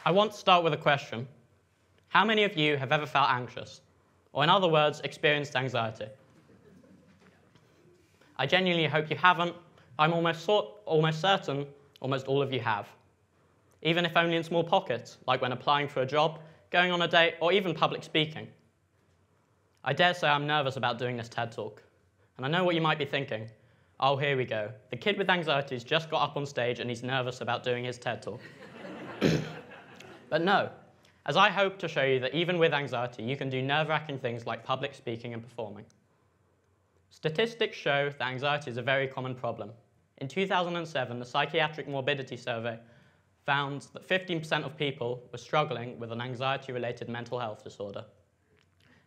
I want to start with a question. How many of you have ever felt anxious? Or in other words, experienced anxiety? I genuinely hope you haven't. I'm almost certain almost all of you have. Even if only in small pockets, like when applying for a job, going on a date, or even public speaking. I dare say I'm nervous about doing this TED Talk. And I know what you might be thinking. Oh, here we go. The kid with anxiety's just got up on stage and he's nervous about doing his TED Talk. But no, as I hope to show you that even with anxiety, you can do nerve-wracking things like public speaking and performing. Statistics show that anxiety is a very common problem. In 2007, the Psychiatric Morbidity Survey found that 15% of people were struggling with an anxiety-related mental health disorder.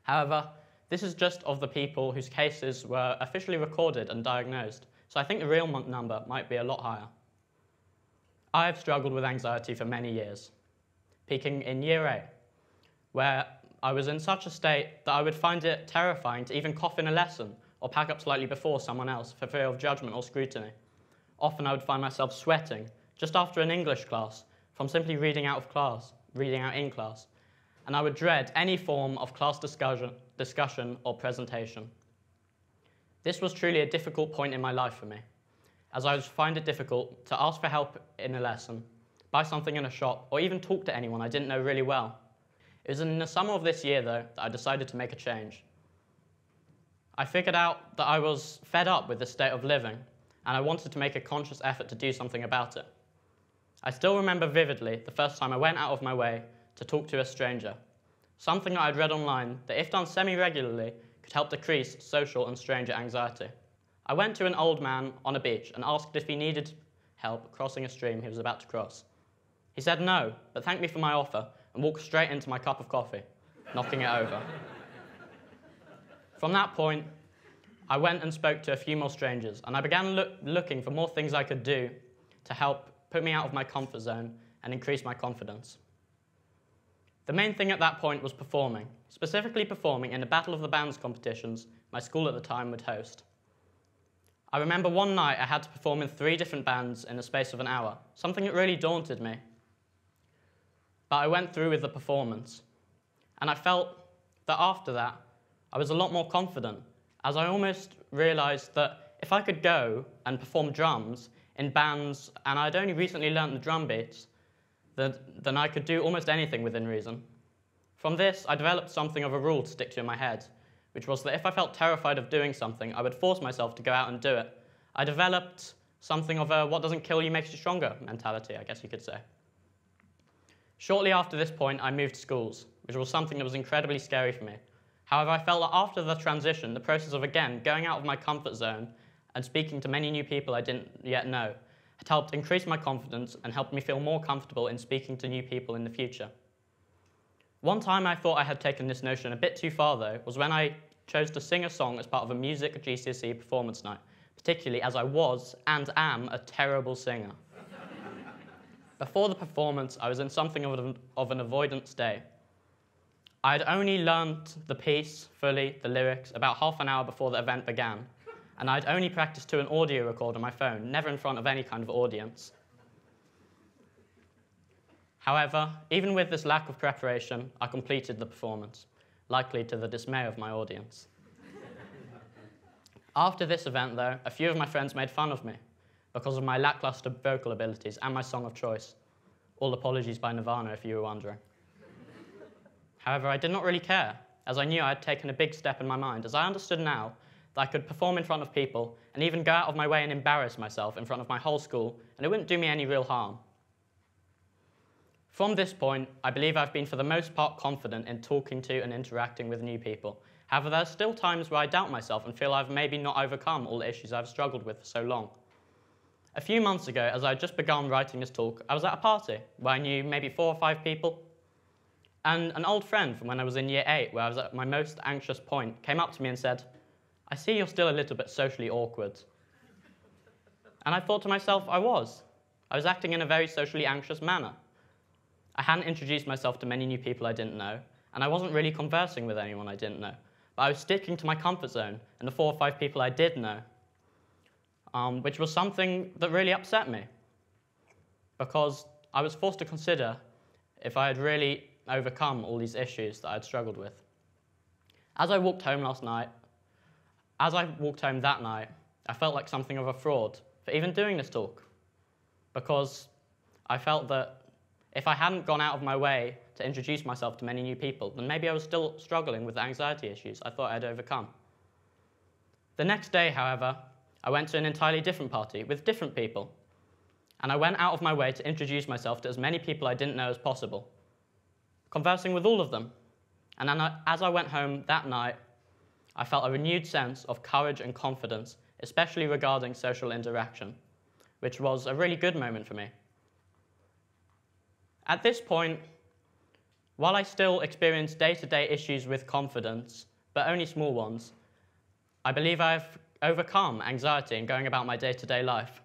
However, this is just of the people whose cases were officially recorded and diagnosed, so I think the real number might be a lot higher. I have struggled with anxiety for many years, peaking in year 8, where I was in such a state that I would find it terrifying to even cough in a lesson or pack up slightly before someone else for fear of judgment or scrutiny. Often I would find myself sweating just after an English class from simply reading out in class, and I would dread any form of class discussion or presentation. This was truly a difficult point in my life for me, as I would find it difficult to ask for help in a lesson, buy something in a shop, or even talk to anyone I didn't know really well. It was in the summer of this year, though, that I decided to make a change. I figured out that I was fed up with this state of living, and I wanted to make a conscious effort to do something about it. I still remember vividly the first time I went out of my way to talk to a stranger, something that I'd read online that, if done semi-regularly, could help decrease social and stranger anxiety. I went to an old man on a beach and asked if he needed help crossing a stream he was about to cross. He said no, but thanked me for my offer and walked straight into my cup of coffee, knocking it over. From that point, I went and spoke to a few more strangers, and I began looking for more things I could do to help put me out of my comfort zone and increase my confidence. The main thing at that point was performing, specifically performing in the Battle of the Bands competitions my school at the time would host. I remember one night I had to perform in 3 different bands in the space of an hour, something that really daunted me. But I went through with the performance, and I felt that after that, I was a lot more confident, as I almost realized that if I could go and perform drums in bands, and I'd only recently learnt the drum beats, then I could do almost anything within reason. From this, I developed something of a rule to stick to in my head, which was that if I felt terrified of doing something, I would force myself to go out and do it. I developed something of a what doesn't kill you makes you stronger mentality, I guess you could say. Shortly after this point, I moved schools, which was something that was incredibly scary for me. However, I felt that after the transition, the process of, again, going out of my comfort zone and speaking to many new people I didn't yet know had helped increase my confidence and helped me feel more comfortable in speaking to new people in the future. One time I thought I had taken this notion a bit too far, though, was when I chose to sing a song as part of a music GCSE performance night, particularly as I was and am a terrible singer. Before the performance, I was in something of an avoidant state. I had only learned the piece fully, the lyrics, about half an hour before the event began, and I'd only practiced to an audio recorder on my phone, never in front of any kind of audience. However, even with this lack of preparation, I completed the performance, likely to the dismay of my audience. After this event, though, a few of my friends made fun of me because of my lackluster vocal abilities and my song of choice. All apologies by Nirvana, if you were wondering. However, I did not really care, as I knew I had taken a big step in my mind, as I understood now that I could perform in front of people and even go out of my way and embarrass myself in front of my whole school, and it wouldn't do me any real harm. From this point, I believe I've been for the most part confident in talking to and interacting with new people. However, there are still times where I doubt myself and feel I've maybe not overcome all the issues I've struggled with for so long. A few months ago, as I had just begun writing this talk, I was at a party where I knew maybe 4 or 5 people. And an old friend from when I was in year 8, where I was at my most anxious point, came up to me and said, "I see you're still a little bit socially awkward." And I thought to myself, I was. I was acting in a very socially anxious manner. I hadn't introduced myself to many new people I didn't know, and I wasn't really conversing with anyone I didn't know. But I was sticking to my comfort zone and the 4 or 5 people I did know, which was something that really upset me, because I was forced to consider if I had really overcome all these issues that I'd struggled with. As I walked home that night, I felt like something of a fraud for even doing this talk, because I felt that if I hadn't gone out of my way to introduce myself to many new people, then maybe I was still struggling with the anxiety issues I thought I'd overcome. The next day, however, I went to an entirely different party with different people, and I went out of my way to introduce myself to as many people I didn't know as possible, conversing with all of them. And then as I went home that night, I felt a renewed sense of courage and confidence, especially regarding social interaction, which was a really good moment for me. At this point, while I still experience day-to-day issues with confidence, but only small ones, I believe I've overcome anxiety in going about my day-to-day life.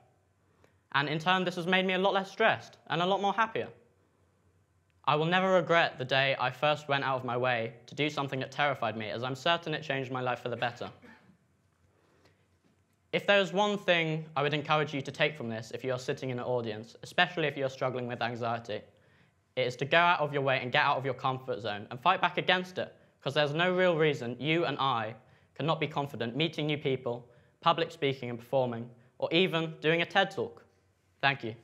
And in turn, this has made me a lot less stressed and a lot more happier. I will never regret the day I first went out of my way to do something that terrified me, as I'm certain it changed my life for the better. If there's one thing I would encourage you to take from this if you're sitting in an audience, especially if you're struggling with anxiety, it is to go out of your way and get out of your comfort zone and fight back against it, because there's no real reason you and I cannot be confident meeting new people, public speaking and performing, or even doing a TED Talk. Thank you.